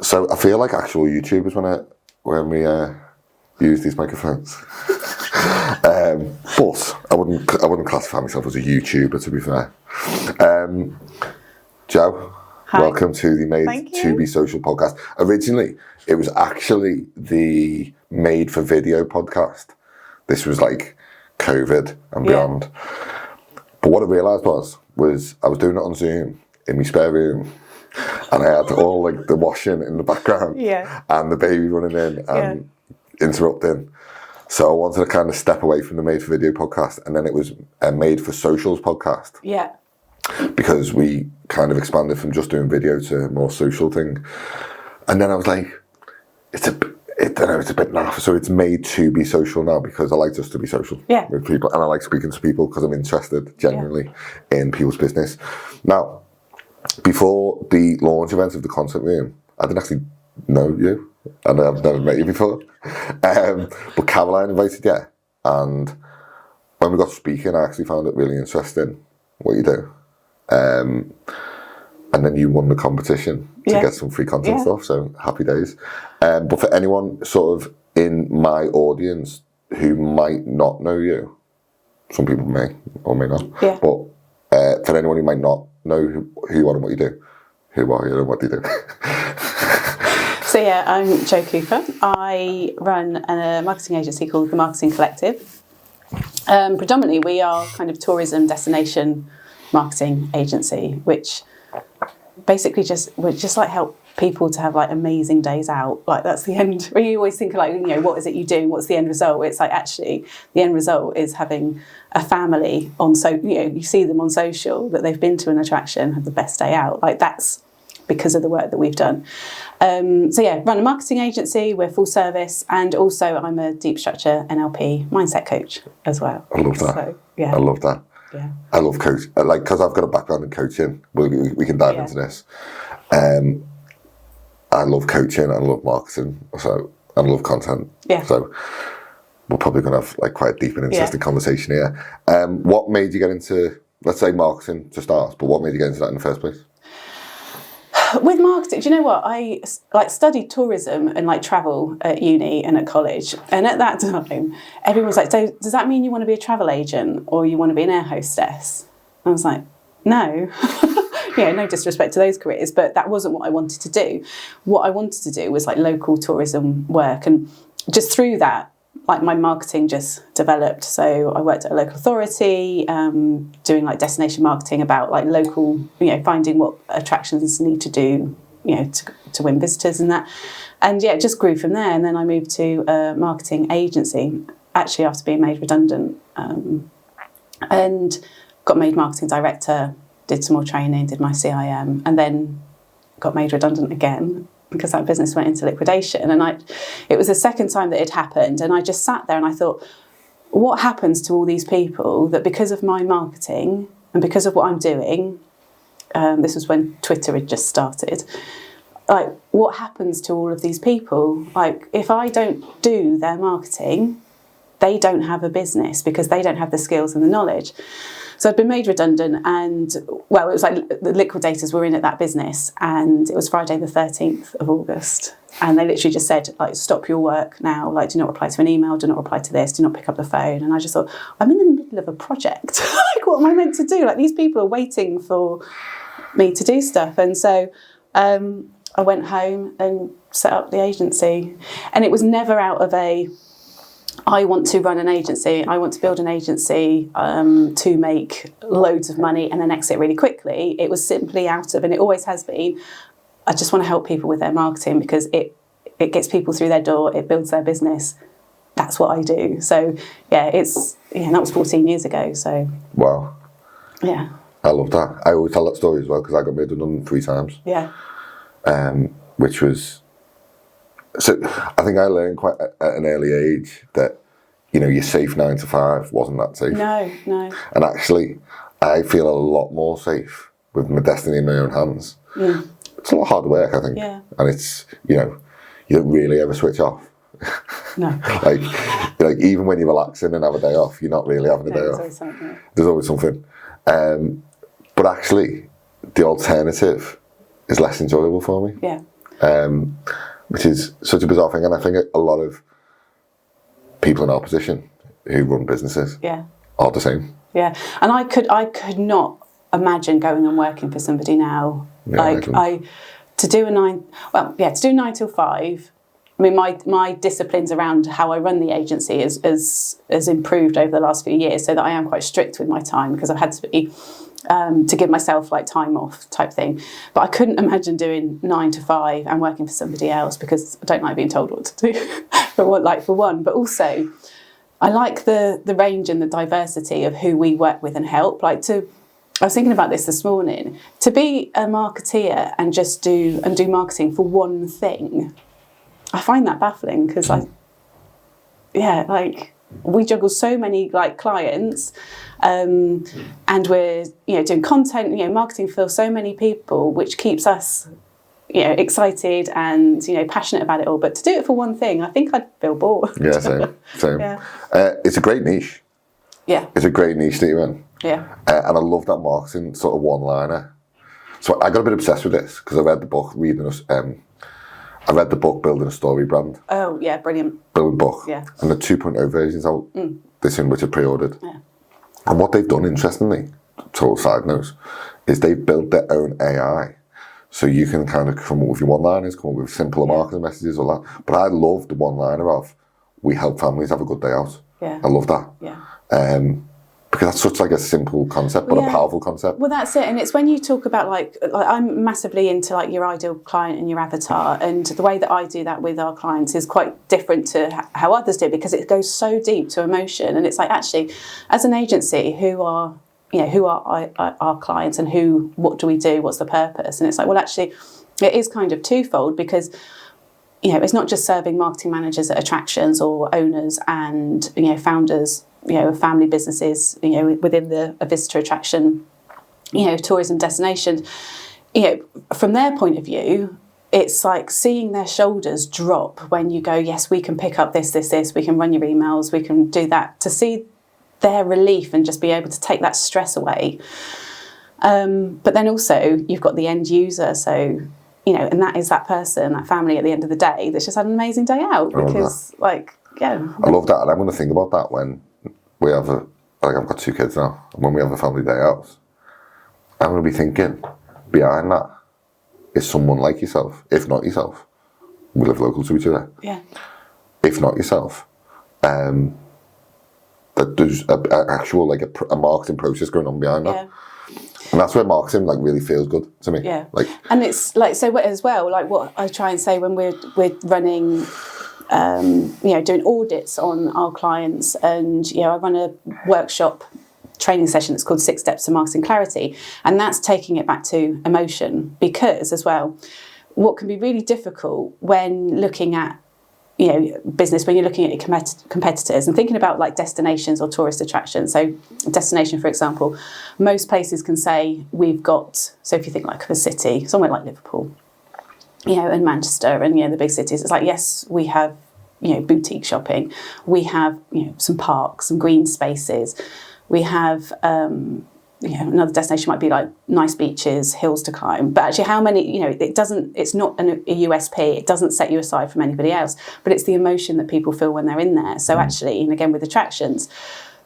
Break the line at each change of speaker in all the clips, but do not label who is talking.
So I feel like actual YouTubers when we use these microphones. But I wouldn't classify myself as a YouTuber, to be fair. Joe,
Hi.
welcome to the Made to Be Social podcast. Originally, it was actually the Made for Video podcast. This was like COVID and beyond. But what I realised was I was doing it on Zoom in my spare room, and I had all like the washing in the background and the baby running in and interrupting. So I wanted to kind of step away from the Made for Video podcast, and then it was a Made for Socials podcast. Yeah. Because we kind of expanded from just doing video to a more social thing. And then I was like, it's a bit naff. So it's Made to Be Social now, because I like just to be social with people, and I like speaking to people because I'm interested genuinely in people's business. Now, before the launch event of the Content Room, I didn't actually know you, and I've never met you before. But Caroline invited you, and when we got speaking, I actually found it really interesting what you do. And then you won the competition to get some free content stuff, so happy days. But for anyone sort of in my audience who might not know you, some people may or may not, but for anyone who might not know who you are and what you do, who are you and what do you do?
So I'm Jo Cooper. I run a marketing agency called The Marketing Collective. Predominantly, we are kind of tourism destination marketing agency, which basically we just like help people to have like amazing days out. Like that's the end. Where you always think of like, you know, what is it you do? What's the end result? It's like actually the end result is having a family on. So you see them on social that they've been to an attraction, had the best day out. Like that's because of the work that we've done. Run a marketing agency. We're full service, and also I'm a deep structure NLP mindset coach as well.
I love that. So, I love that. Yeah. I love coach, like, because I've got a background in coaching. We can dive into this. I love coaching, I love marketing, so I love content. Yeah. So we're probably going to have like quite a deep and interesting conversation here. What made you get into, let's say, marketing to start? But what made you get into that in the first place?
With marketing, do you know what? I studied tourism and like travel at uni and at college. And at that time, everyone was like, so does that mean you want to be a travel agent or you want to be an air hostess? I was like, no. No disrespect to those careers, but that wasn't what I wanted to do. What I wanted to do was like local tourism work. And just through that, like my marketing just developed. So I worked at a local authority, doing like destination marketing about like local, finding what attractions need to do, to win visitors and that. And it just grew from there. And then I moved to a marketing agency, actually after being made redundant, and got made marketing director, did some more training, did my CIM, and then got made redundant again, because that business went into liquidation. And it was the second time that it happened. And I just sat there and I thought, what happens to all these people that because of my marketing and because of what I'm doing, this was when Twitter had just started, like what happens to all of these people? Like if I don't do their marketing, they don't have a business because they don't have the skills and the knowledge. So I'd been made redundant and, it was like the liquidators were in at that business, and it was Friday the 13th of August. And they literally just said, like, stop your work now. Like, do not reply to an email, do not reply to this, do not pick up the phone. And I just thought, I'm in the middle of a project. Like, what am I meant to do? Like, these people are waiting for me to do stuff. And so I went home and set up the agency. And it was never out of I want to run an agency, I want to build an agency to make loads of money and then exit really quickly. It was simply out of, and it always has been, I just want to help people with their marketing because it gets people through their door, it builds their business. That's what I do. So, that was 14 years ago. So
wow.
Yeah. I
love that. I always tell that story as well because I got made redundant 3 times.
Yeah.
Which was... So I think I learned quite at an early age that, your safe 9 to 5 wasn't that safe.
No.
And actually, I feel a lot more safe with my destiny in my own hands. Mm. It's a lot of hard work, I think. Yeah. And it's, you don't really ever switch off.
No.
like even when you're relaxing and have a day off, you're not really having a day off. There's always something. But actually, the alternative is less enjoyable for me.
Yeah.
Which is such a bizarre thing. And I think a lot of people in our position who run businesses are the same.
Yeah, and I could not imagine going and working for somebody now.
Yeah,
to do 9 till 5. I mean, my disciplines around how I run the agency has improved over the last few years, so that I am quite strict with my time, because I've had to be to give myself like time off type thing. But I couldn't imagine doing 9 to 5 and working for somebody else, because I don't like being told what to do. for one, but also I like the range and the diversity of who we work with and help. I was thinking about this morning. To be a marketeer and just do marketing for one thing, I find that baffling, because we juggle so many clients, and we're doing content, marketing for so many people, which keeps us excited and passionate about it all. But to do it for one thing, I think I'd feel bored.
Yeah, same.
Yeah.
It's a great niche.
Yeah,
it's a great niche that you're in.
Yeah,
and I love that marketing sort of one-liner. So I got a bit obsessed with this because I read the book I read the book Building a Story Brand.
Oh yeah, brilliant
book.
Yeah,
and the 2.0 versions out. This in which I pre-ordered.
Yeah.
And what they've done, interestingly, total side note, is they've built their own AI. So you can kind of come up with your one-liners, come up with simpler marketing messages, all that. But I love the one-liner of, we help families have a good day out.
Yeah.
I love that.
Yeah.
Because that's such like a simple concept, but a powerful concept.
Well, that's it. And it's when you talk about like I'm massively into like your ideal client and your avatar. And the way that I do that with our clients is quite different to how others do, because it goes so deep to emotion. And it's like, actually, as an agency, who are our clients, and what do we do? What's the purpose? And it's like, well, actually, it is kind of twofold, because it's not just serving marketing managers at attractions or owners and founders, of family businesses, within a visitor attraction, tourism destination. From their point of view, it's like seeing their shoulders drop when you go, yes, we can pick up this, we can run your emails, we can do that, to see their relief and just be able to take that stress away. But then also you've got the end user, so and that is that person, that family at the end of the day that's just had an amazing day out, because I
love that. And I'm going to think about that when we have I've got 2 kids now, and when we have a family day out, I'm going to be thinking behind that is someone like yourself. If not yourself, we live local to each other.
Yeah.
If not yourself, that there's actual a marketing process going on behind that. And that's where marketing really feels good to me.
Yeah. And it's so as well, what I try and say when we're running, doing audits on our clients, and I run a workshop training session that's called 6 Steps to Marketing Clarity, and that's taking it back to emotion, because as well, what can be really difficult when looking at business, when you're looking at your competitors and thinking about destinations or tourist attractions. So destination, for example, most places can say we've got, so if you think of a city, somewhere like Liverpool, and Manchester and the big cities, it's like, yes, we have boutique shopping, we have some parks, some green spaces, we have another destination might be nice beaches, hills to climb. But actually, how many, it's not a USP, it doesn't set you aside from anybody else, but it's the emotion that people feel when they're in there. So actually, and again with attractions,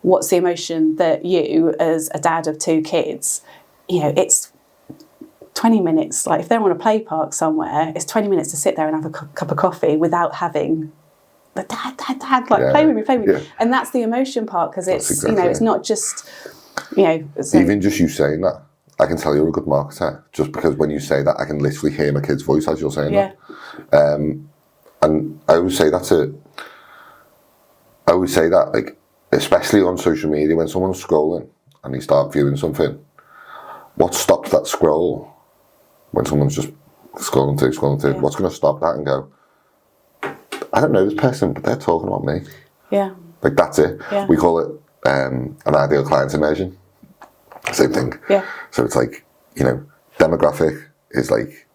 what's the emotion that you, as a dad of 2 kids, it's 20 minutes, if they're on a play park somewhere, it's 20 minutes to sit there and have a cup of coffee without having the dad, play with me. Yeah. And that's the emotion part, because it's, it's not just...
Even just you saying that, I can tell you're a good marketer, just because when you say that, I can literally hear my kid's voice as you're saying that. And I always say that especially on social media, when someone's scrolling and they start viewing something, what stops that scroll when someone's just scrolling through? What's going to stop that and go, I don't know this person, but they're talking about me.
Yeah.
That's it. Yeah. We call it an ideal client immersion. Same thing.
Yeah.
So it's demographic is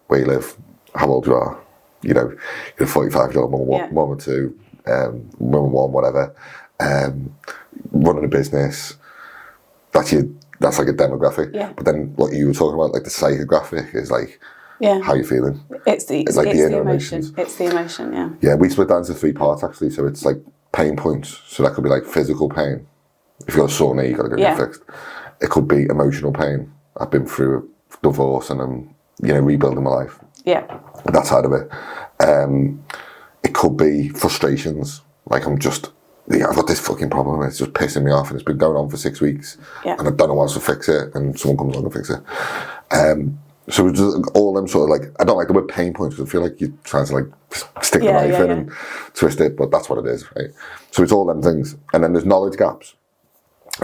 where you live, how old you are, you're a 45-year-old mum or 2, mum or 1, whatever, running a business, that's a demographic.
Yeah.
But then what you were talking about, the psychographic is
Yeah.
how you're feeling.
It's the
inner
emotion. It's the emotion, yeah.
Yeah, we split that into 3 parts actually. So it's like pain points. So that could be like physical pain. If you've got a sore knee, you've got to go get fixed. It could be emotional pain. I've been through a divorce and I'm, rebuilding my life.
Yeah.
That side of it. It could be frustrations. Like I've got this fucking problem and it's just pissing me off and it's been going on for 6 weeks and I don't know how to fix it and someone comes along and fix it. So it's just all them sort of like, I don't like the word pain points because I feel like you're trying to like stick the knife in and twist it, but that's what it is, right? So it's all them things. And then there's knowledge gaps.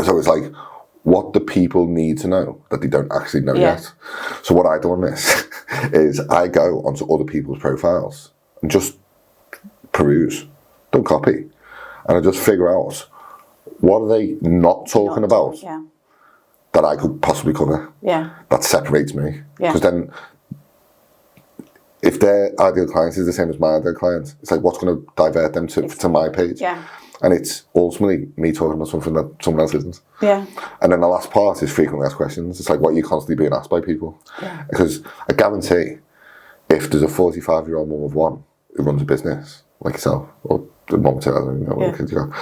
So it's like, what do people need to know that they don't actually know yet? So what I do on this is I go onto other people's profiles and just peruse, don't copy. And I just figure out what are they not talking about that I could possibly cover that separates me. Because then if their ideal client is the same as my ideal client, it's like what's going to divert them to my page? And it's ultimately me talking about something that someone else isn't. And then the last part is frequently asked questions. It's like what you're constantly being asked by people. Because I guarantee if there's a 45-year-old mum of one who runs a business, like yourself, or the mum of two, I don't know what kids you got,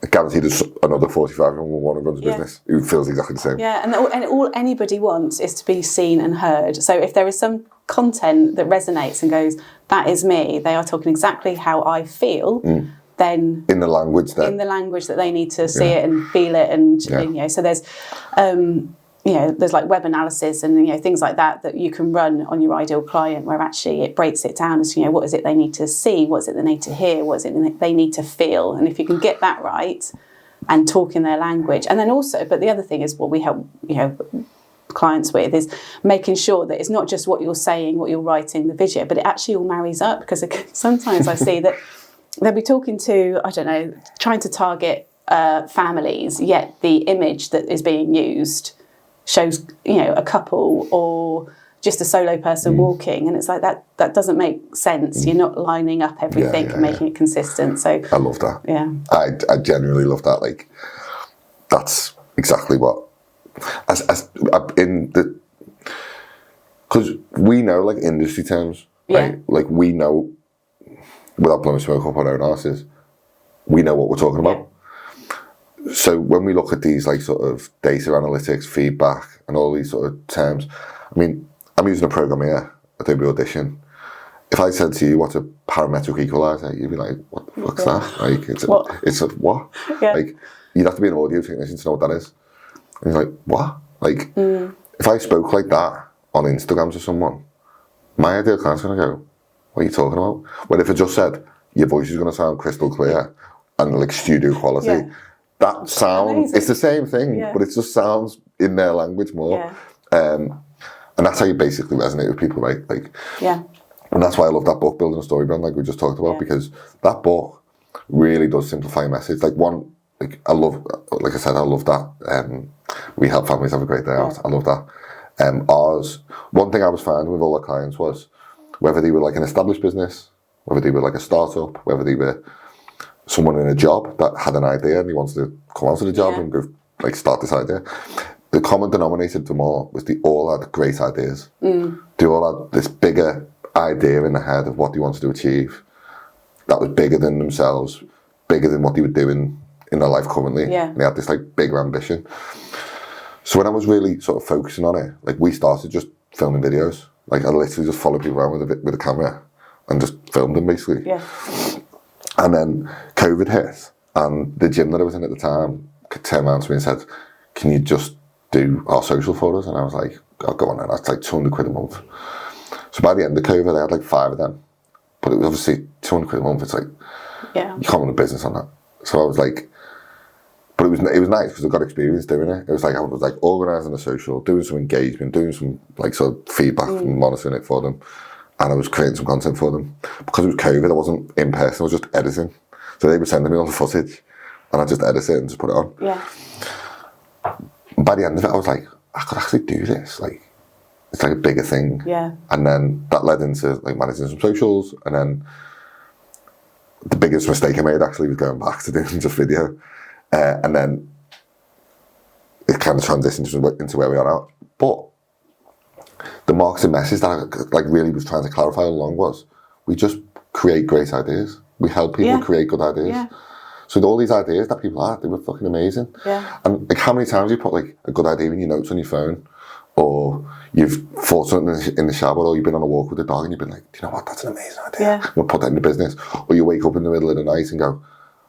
I guarantee there's another 45-year-old mum who runs a business who feels exactly the same.
And all anybody wants is to be seen and heard. So if there is some content that resonates and goes, that is me, they are talking exactly how I feel, then
in the language
that they need to see it and feel it, and so there's there's like web analysis and things like that you can run on your ideal client, where actually it breaks it down as what is it they need to see, what is it they need to hear, what is it they need to feel, and if you can get that right and talk in their language, and then also, but the other thing is what we help clients with is making sure that it's not just what you're saying, what you're writing, the video, but it actually all marries up, because sometimes I see that they'll be talking to, I don't know, trying to target families, yet the image that is being used shows, a couple or just a solo person walking, and it's like that doesn't make sense. You're not lining up everything and making it consistent. So
I love that.
Yeah,
I genuinely love that. Like that's exactly what as in the, because we know like industry terms, right? Like we know, without blowing smoke up our own asses, we know what we're talking about. So when we look at these like sort of data analytics, feedback, and all these sort of terms, I mean, I'm using a program here, Adobe Audition. If I said to you, what's a parametric equalizer, you'd be like, what the fuck's that? Like, it's a what? Like, you'd have to be an audio technician to know what that is. And you're like, what? Like, if I spoke like that on Instagram to someone, my ideal client's going to go, what are you talking about? Well, if I just said, your voice is going to sound crystal clear and like studio quality, that sounds, it's the same thing, but it just sounds in their language more. And that's how you basically resonate with people, right? Like, and that's why I love that book, Building a Story Brand, like we just talked about, because that book really does simplify a message. Like I love, like I said, I love that. We help families have a great day out. I love that. One thing I was finding with all our clients was, whether they were like an established business, whether they were like a startup, whether they were someone in a job that had an idea and he wanted to come onto the job and go like start this idea, the common denominator to them all was they all had great ideas. They all had this bigger idea in the head of what they wanted to achieve that was bigger than themselves, bigger than what they were doing in their life currently. And they had this like bigger ambition. So when I was really sort of focusing on it, like we started just filming videos. Like I literally just followed people around with a camera and just filmed them basically. And then COVID hit, and the gym that I was in at the time turned around to me and said, can you just do our social for us? And I was like, oh, go on then, that's like 200 quid a month. So by the end of COVID, I had like 5 of them. But it was obviously 200 quid a month. It's like, you can't run a business on that. So I was like, but it was nice because I got experience doing it. It was like, I was like organising a social, doing some engagement, doing some like sort of feedback and monitoring it for them. And I was creating some content for them. Because it was COVID, I wasn't in person, I was just editing. So they were sending me all the footage and I just edit it and just put it on. And by the end of it, I was like, I could actually do this. Like, it's like a bigger thing. And then that led into like managing some socials. And then the biggest mistake I made actually was going back to doing just video. And then it kind of transitioned into where we are now. But the marketing message that I really was trying to clarify all along was, we just create great ideas. We help people create good ideas.
Yeah.
So all these ideas that people had, they were fucking amazing.
Yeah.
And like, how many times you put like a good idea in your notes on your phone, or you've thought something in the shower, or you've been on a walk with the dog and you've been like, do you know what, that's an amazing idea.
Yeah.
I'm going to put that in the business. Or you wake up in the middle of the night and go,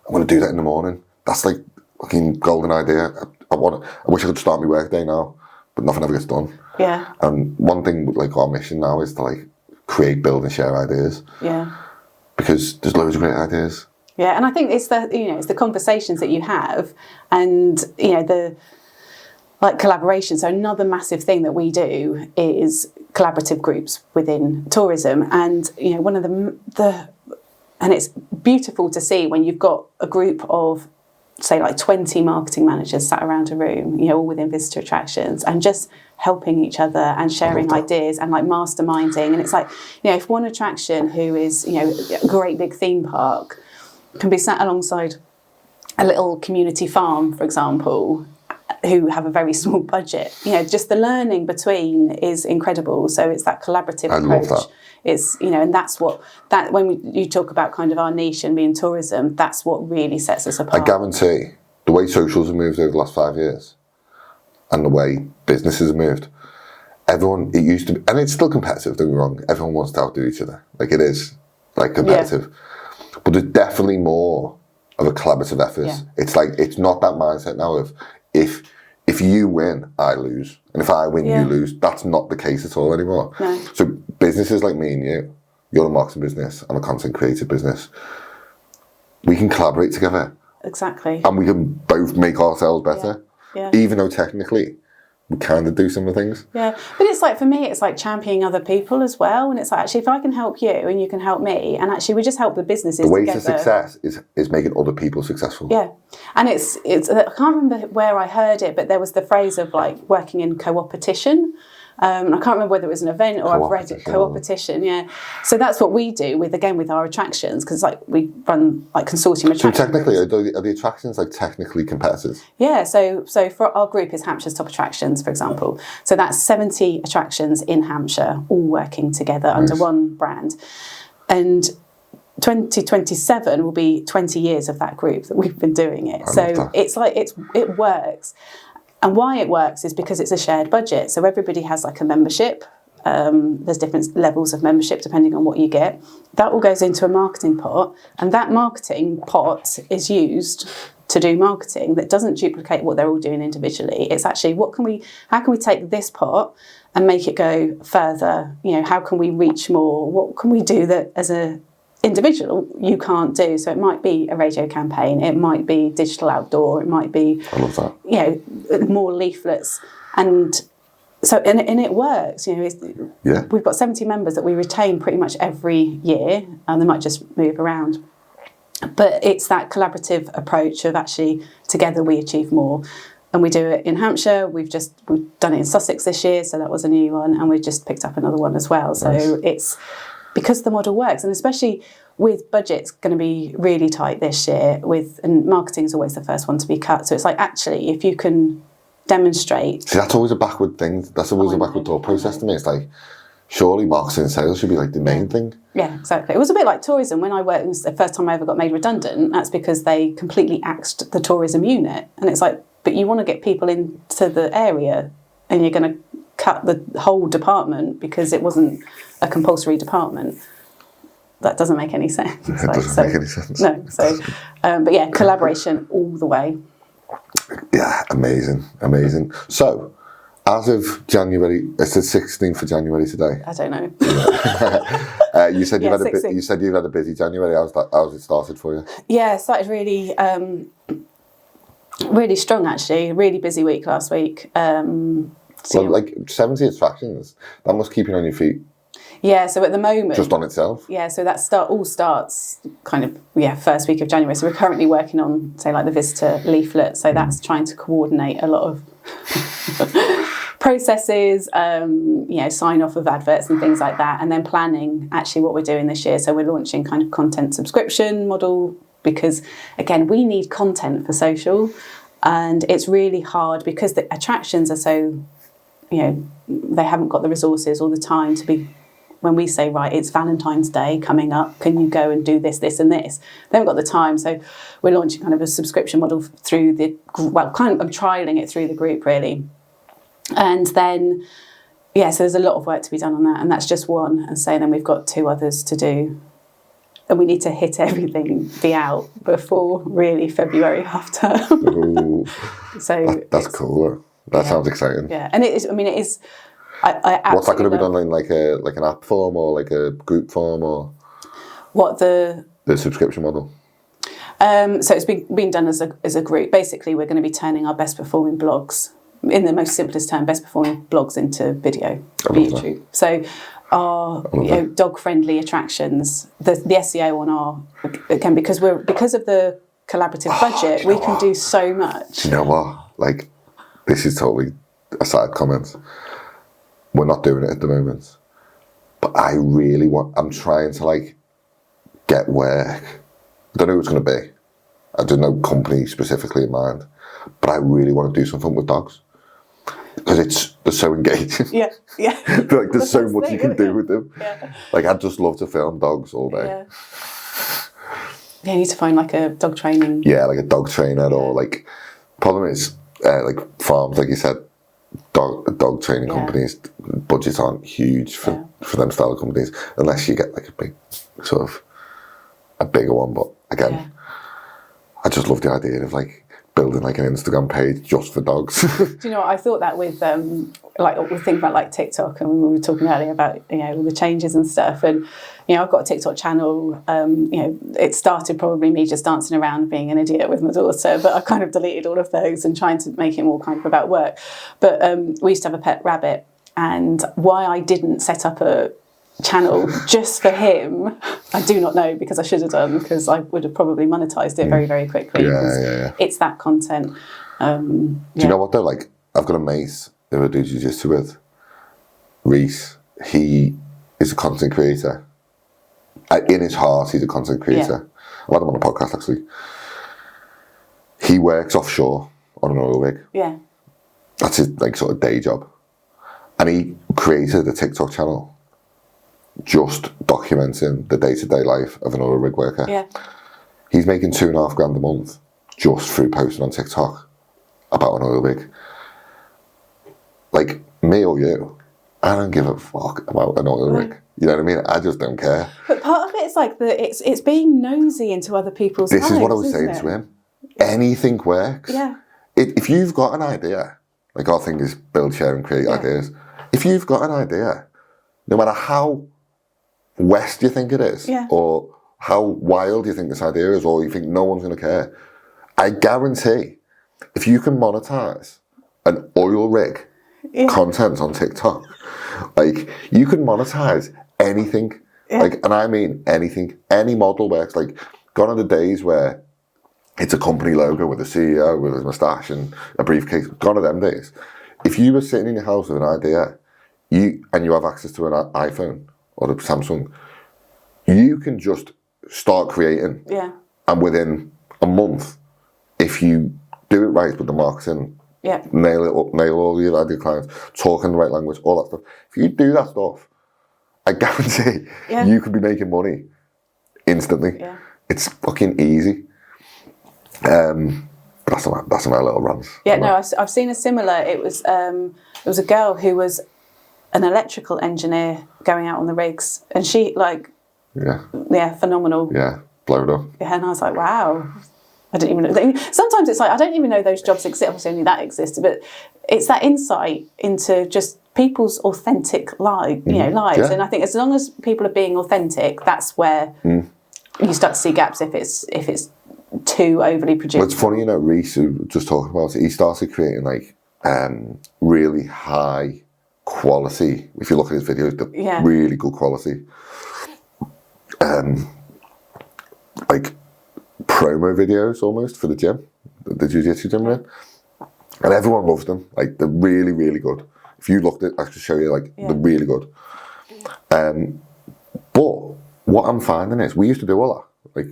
I'm going to do that in the morning. That's like fucking golden idea. I wish I could start my work day now, but nothing ever gets done.
Yeah.
And one thing with like our mission now is to like create, build and share ideas.
Yeah.
Because there's loads of great ideas.
Yeah, and I think it's the conversations that you have, and the collaboration. So another massive thing that we do is collaborative groups within tourism, and one of the and it's beautiful to see when you've got a group of, say, like 20 marketing managers sat around a room, all within visitor attractions, and just helping each other and sharing ideas and like masterminding. And it's like, if one attraction who is, a great big theme park can be sat alongside a little community farm, for example, who have a very small budget, just the learning between is incredible. So it's that collaborative approach.
Love that.
It's, and that's when you talk about kind of our niche and being tourism, that's what really sets us apart.
I guarantee the way socials have moved over the last 5 years and the way businesses have moved, it used to be, and it's still competitive, don't get me wrong, everyone wants to outdo each other. Like, it is like competitive. Yeah. But there's definitely more of a collaborative effort. Yeah. It's like, it's not that mindset now of if you win, I lose. And if I win, you lose. That's not the case at all anymore.
No.
So businesses like me and you're a marketing business, I'm a content creative business, we can collaborate together.
Exactly.
And we can both make ourselves better.
Yeah.
Even though technically we kind of do some of the things.
Yeah, but it's like, for me, it's like championing other people as well. And it's like, actually, if I can help you and you can help me, and actually we just help the businesses
The way
together.
to success is making other people successful.
Yeah. And it's I can't remember where I heard it, but there was the phrase of like working in co-opetition. I can't remember whether it was an event or I've read it, co-opetition, yeah. So that's what we do with our attractions, because like we run like consortium attractions.
So technically, are the attractions like technically competitors?
Yeah, so for our group is Hampshire's Top Attractions, for example. So that's 70 attractions in Hampshire, all working together under one brand. And 2027 will be 20 years of that group that we've been doing it. So it's like it works. And why it works is because it's a shared budget. So everybody has like a membership. There's different levels of membership depending on what you get. That all goes into a marketing pot. And that marketing pot is used to do marketing that doesn't duplicate what they're all doing individually. It's actually, how can we take this pot and make it go further? How can we reach more? What can we do that as a individual you can't do? So it might be a radio campaign, it might be digital outdoor, it might be,
I love that.
more leaflets, and so and it works. We've got 70 members that we retain pretty much every year, and they might just move around, but it's that collaborative approach of actually together we achieve more. And we do it in Hampshire. We've done it in Sussex this year, so that was a new one, and we've just picked up another one as well. So it's because the model works, and especially with budgets going to be really tight this year, and marketing is always the first one to be cut. So it's like, actually, if you can demonstrate. See,
that's always a backward thing. That's always a backward thought process to me. It's like, surely marketing and sales should be like the main thing.
Yeah, exactly. It was a bit like tourism. When I worked, it was the first time I ever got made redundant. That's because they completely axed the tourism unit. And it's like, but you want to get people into the area, and you're going to cut the whole department because it wasn't a compulsory department. That doesn't make any sense.
It doesn't make any sense.
No. So, but yeah, collaboration all the way.
Yeah, amazing. So, as of January, it's the 16th of January today.
I don't know.
Yeah. You said you've had a busy January. How's it started for you?
Yeah, it started really, really strong actually. Really busy week last week.
Like 70 attractions, that must keep you on your feet.
Yeah, so at the moment...
Just on itself?
Yeah, so that all starts kind of, first week of January. So we're currently working on, say, like the visitor leaflet. So that's trying to coordinate a lot of processes, sign off of adverts and things like that. And then planning actually what we're doing this year. So we're launching kind of content subscription model because, again, we need content for social. And it's really hard because the attractions are so... they haven't got the resources or the time to be, when we say, right, it's Valentine's Day coming up, can you go and do this, this and this? They haven't got the time. So we're launching kind of a subscription model through I'm trialling it through the group, really. And then, so there's a lot of work to be done on that. And that's just one. And so then we've got 2 others to do. And we need to hit everything, be out before really February half term. So
that's cool. That sounds exciting.
Yeah, and it is. I mean, it is.
What's that going to be done in like an app form or like a group form or?
What the
subscription model?
So it's being done as a group. Basically, we're going to be turning our best performing blogs, in the most simplest term, best performing blogs into video for YouTube. So our dog friendly attractions, the SEO on our, again, because of the collaborative budget, we can do so much.
You know what? Like, this is totally a side comment. We're not doing it at the moment, but I really I'm trying to like get work. I don't know who it's going to be. I don't know company specifically in mind, but I really want to do something with dogs because they're so engaging.
Yeah.
Like there's so much you can do with them.
Yeah.
Like I'd just love to film dogs all day.
Yeah, you need to find like a dog training.
Yeah, like a dog trainer or like. Problem is, like farms, like you said, dog training companies, budgets aren't huge for them style companies unless you get like a big sort of a bigger one. But again, I just love the idea of like building like an Instagram page just for dogs.
Do you know what I thought that with like we think about like TikTok, and we were talking earlier about all the changes and stuff, and I've got a TikTok channel. It started probably me just dancing around being an idiot with my daughter, but I kind of deleted all of those and trying to make it more kind of about work. But we used to have a pet rabbit, and why I didn't set up a channel just for him, I do not know, because I should have done, because I would have probably monetized it very, very quickly. It's that content. Do
you know what though? Like I've got a mate who I do jiu-jitsu with, Reese. He is a content creator. In his heart, he's a content creator. I had him on a podcast actually. He works offshore on an oil rig.
Yeah.
That's his like sort of day job. And he created a TikTok channel just documenting the day-to-day life of an oil rig worker.
Yeah.
He's making $2,500 a month just through posting on TikTok about an oil rig. Like, me or you, I don't give a fuck about an oil rig. You know what I mean? I just don't care.
But part of it is like it's being nosy into other people's lives.
This is what I was saying to him. Anything works.
Yeah.
If you've got an idea, like our thing is build, share and create ideas. If you've got an idea, no matter how west you think it is, or how wild you think this idea is, or you think no one's going to care, I guarantee if you can monetize an oil rig content on TikTok, like you can monetize anything, like, and I mean anything, any model works. Like gone are the days where it's a company logo with a CEO with his moustache and a briefcase. Gone are them days. If you were sitting in your house with an idea, you have access to an iPhone or a Samsung, you can just start creating.
Yeah. And
within a month, if you do it right with the marketing, nail it up, nail all your ideal clients, talk in the right language, all that stuff. If you do that stuff, I guarantee you could be making money instantly.
Yeah.
It's fucking easy. That's my little rant.
Yeah, no, I've seen a similar. It was a girl who was an electrical engineer going out on the rigs, and she phenomenal.
Yeah, blown up.
Yeah, and I was like, wow. I didn't even know. Sometimes it's like I don't even know those jobs exist. Obviously, only that existed, but it's that insight into just people's authentic lives. Yeah. And I think as long as people are being authentic, that's where you start to see gaps. If it's too overly produced.
Well, it's funny, Reese, who just talking about it, he started creating like really high quality. If you look at his videos, they're really good quality. Like promo videos almost for the gym, the jiu-jitsu gym we're in. And everyone loves them. Like they're really, really good. If you looked at, I could show you, like they're really good. But what I'm finding is we used to do all that. Like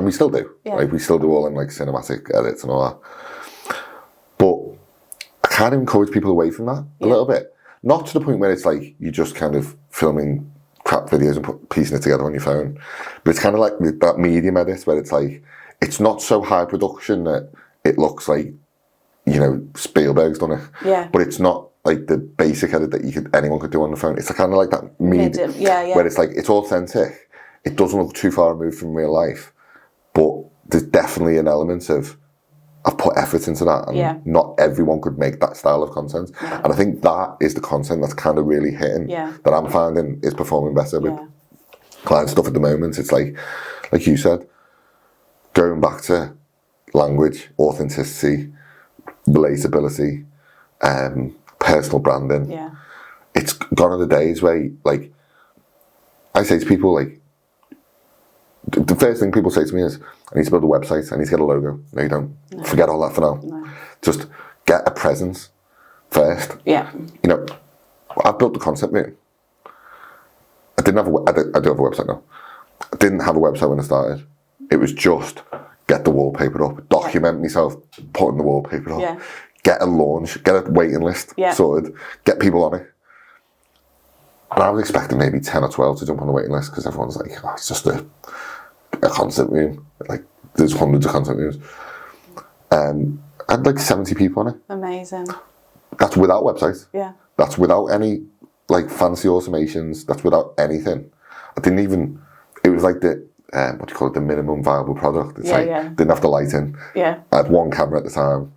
we still do. Yeah. Like we still do all in like cinematic edits and all that. But I kind of encourage people away from that a little bit. not to the point where it's like you're just kind of filming crap videos and piecing it together on your phone, but it's kind of like that medium edit where it's like, it's not so high production that it looks like, you know, Spielberg's done it.
Yeah.
But it's not like the basic edit that anyone could do on the phone. It's kind of like that medium.
Yeah.
Where it's like, it's authentic. It doesn't look too far removed from real life, but there's definitely an element of, I've put effort into that, and not everyone could make that style of content. Yeah. And I think that is the content that's kind of really hitting, that I'm finding is performing better with client stuff at the moment. It's like you said, going back to language, authenticity, relatability, personal branding.
Yeah.
It's gone are the days where, like, I say to people, like, the first thing people say to me is, I need to build a website, I need to get a logo. No, you don't. No. Forget all that for now. No. Just get a presence first.
Yeah.
You know, I've built the concept room. I didn't have I do have a website now. I didn't have a website when I started. It was just get the wallpaper up, document myself putting the wallpaper up, get a launch, get a waiting list sorted, get people on it. And I was expecting maybe 10 or 12 to jump on the waiting list because everyone's like, oh, it's just a content room. Like, there's hundreds of content rooms. I had like 70 people on it.
Amazing.
That's without websites.
Yeah.
That's without any like fancy automations. That's without anything. I didn't even, it was like the, what do you call it, the minimum viable product. It's didn't have the lighting.
Yeah.
I had one camera at the time.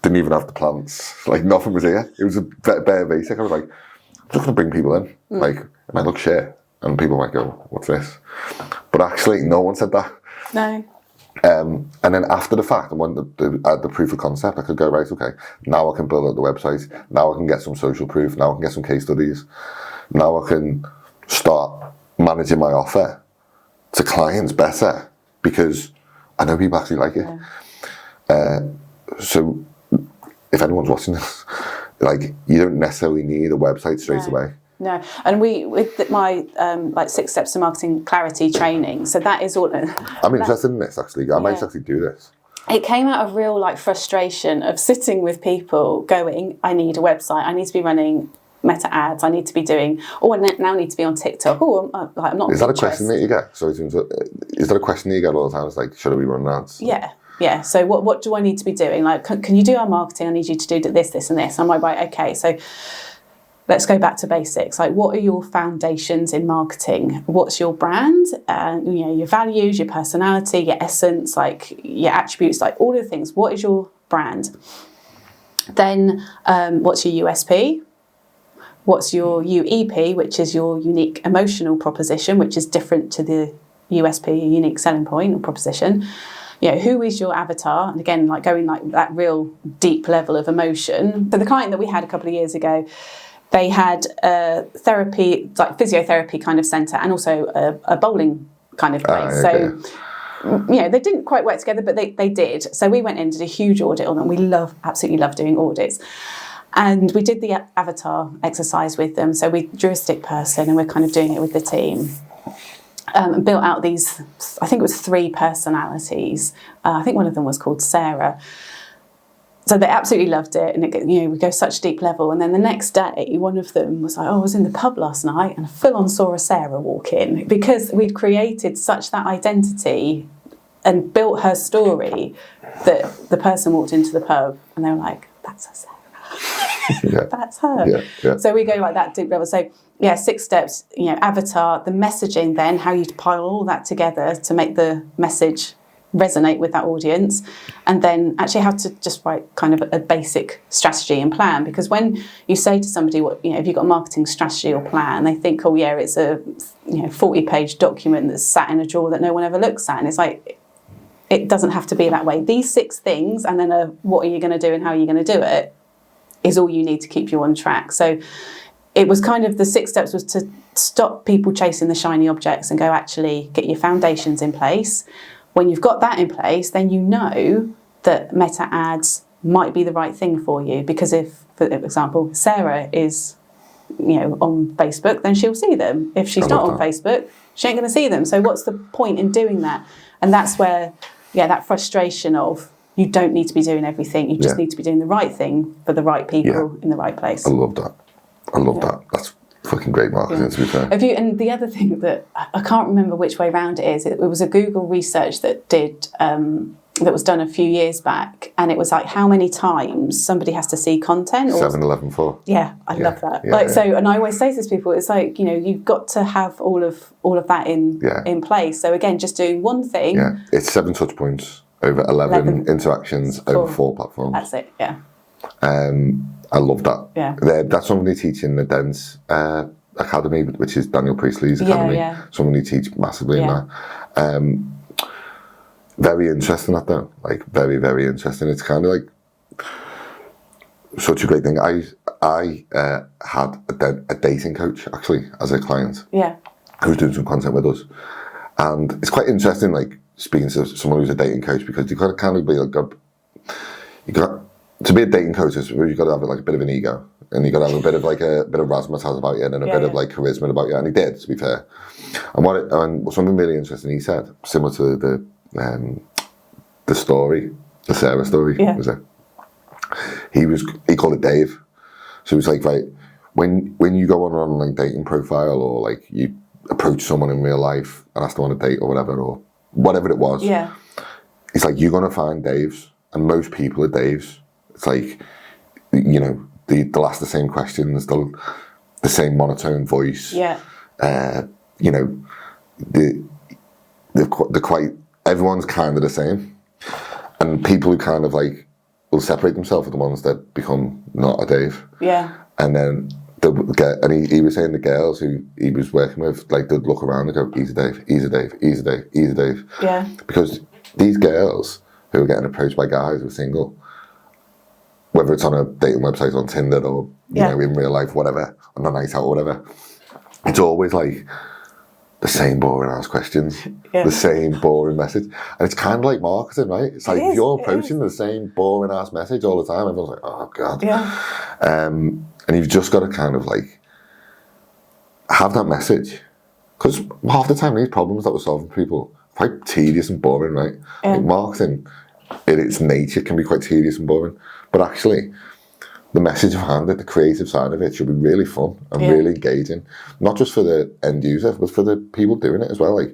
Didn't even have the plants. Like, nothing was here. It was a bare basic. I was like, I'm just going to bring people in. Like, it might look shit. And people might go, what's this? But actually, no one said that.
No.
And then after the fact, and when I had the proof of concept, I could go, right, okay, now I can build out the website. Now I can get some social proof. Now I can get some case studies. Now I can start managing my offer to clients better because I know people actually like it. Yeah. So if anyone's watching this, like, you don't necessarily need a website straight away.
No, and with my like 6 Steps to Marketing Clarity training, so that is all.
I'm interested in this actually. I might actually do this.
It came out of real like frustration of sitting with people going, I need a website, I need to be running meta ads, I need to be doing, I now need to be on TikTok. Oh, I'm not.
Is that a question that you get? Sorry to interrupt. Is that a question that you get all the time? It's like, should I be running ads?
Yeah. Yeah, so what do I need to be doing? Like, can you do our marketing? I need you to do this, this, and this. I'm like, right, okay, so let's go back to basics. Like, what are your foundations in marketing? What's your brand? You know, your values, your personality, your essence, like your attributes, like all of the things. What is your brand? Then, what's your USP? What's your UEP, which is your unique emotional proposition, which is different to the USP, your unique selling point or proposition. You know, who is your avatar? And again, like going like that real deep level of emotion. So the client that we had a couple of years ago, they had a therapy, like physiotherapy kind of centre, and also a bowling kind of place. Okay. So, you know, they didn't quite work together, but they did. So we went in, did a huge audit on them. We absolutely love doing audits. And we did the avatar exercise with them. So we drew a stick person and we're kind of doing it with the team. Built out these, I think it was 3 personalities. I think one of them was called Sarah. So they absolutely loved it, and we go such deep level. And then the next day, one of them was like, "Oh, I was in the pub last night, and I full on saw a Sarah walk in," because we'd created such that identity and built her story that the person walked into the pub, and they were like, "That's a Sarah." Yeah. That's her. Yeah. So we go like that deep level. So 6 steps, avatar, the messaging, then how you pile all that together to make the message resonate with that audience, and then actually how to just write kind of a basic strategy and plan. Because when you say to somebody, if you've got a marketing strategy or plan, they think, oh yeah, it's a 40-page document that's sat in a drawer that no one ever looks at. And it's like, it doesn't have to be that way. These 6 things, and then what are you going to do and how are you going to do it, is all you need to keep you on track. So it was kind of the 6 steps was to stop people chasing the shiny objects and go, actually get your foundations in place. When you've got that in place, then you know that meta ads might be the right thing for you. Because if, for example, Sarah is, on Facebook, then she'll see them. If she's not on Facebook, she ain't going to see them. So what's the point in doing that? And that's where, that frustration of, you don't need to be doing everything. You just need to be doing the right thing for the right people in the right place.
I love that. I love that. That's fucking great marketing, to be fair.
And the other thing that I can't remember which way round it is, it was a Google research that that was done a few years back, and it was like how many times somebody has to see content.
7-11 4.
Yeah, I love that. So, and I always say to people, it's like, you know, you've got to have all of that in place. So again, just doing one thing.
Yeah, it's 7 touch points over 11 interactions over 4 platforms.
That's it. Yeah.
I love that.
Yeah.
That's something they teach in the Dance Academy, which is Daniel Priestley's academy.
Yeah.
Something they teach massively in that. Very interesting, that though. Like, very, very interesting. It's kind of like such a great thing. I had a dating coach, actually, as a client.
Yeah.
Who was doing some content with us. And it's quite interesting, like, speaking to someone who's a dating coach, because you got to kind of be like, to be a dating coach, you've got to have like a bit of an ego, and you've got to have a bit of razzmatazz about you, and a bit of like charisma about you, and he did, to be fair. And something really interesting he said, similar to the story, the Sarah story, was it? He called it Dave. So he was like, right, when you go on an online dating profile, or like you approach someone in real life and ask them on a date or whatever it was, it's like, you're gonna find Daves, and most people are Daves. It's like, you know, they'll ask the same questions, the same monotone voice.
Yeah.
You know, they're quite, everyone's kind of the same. And people who kind of like will separate themselves are the ones that become not a Dave.
Yeah.
And then they'll get, and he was saying the girls who he was working with, like, they'd look around and go, he's a Dave, he's a Dave, he's a Dave, he's a Dave.
Yeah.
Because these girls who are getting approached by guys who are single, whether it's on a dating website, on Tinder, or you know, in real life, whatever, on a night out or whatever, it's always like the same boring ass questions, the same boring message. And it's kind of like marketing, right? It's like, you're approaching the same boring ass message all the time. Everyone's like, oh God.
Yeah.
And you've just got to kind of like have that message. Because half the time these problems that we're solving for people are quite tedious and boring, right? Like, marketing, in its nature, can be quite tedious and boring. But actually, the message behind it, the creative side of it, should be really fun and really engaging. Not just for the end user, but for the people doing it as well. Like,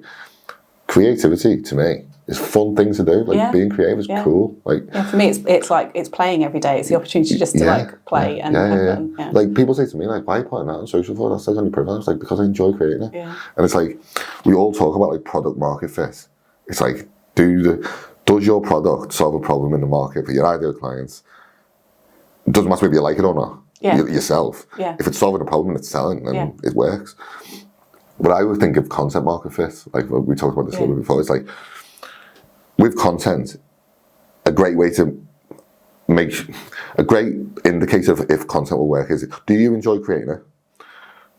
creativity, to me, is a fun thing to do. Like, being creative is cool. Like,
for me, it's like, it's playing every day. It's the opportunity just to like play and have fun. Yeah.
Like, people say to me, like, why are you putting that on social for? That's like on your profile. It's like, because I enjoy creating it. Yeah. And it's like, we all talk about like product market fit. It's like, does your product solve a problem in the market for your ideal clients? It doesn't matter if you like it or not. Yourself. Yeah. If it's solving a problem and it's selling, then it works. But I would think of content market fit, like we talked about this a little bit before. It's like, with content, a great way to a great indicator of if content will work is, do you enjoy creating it?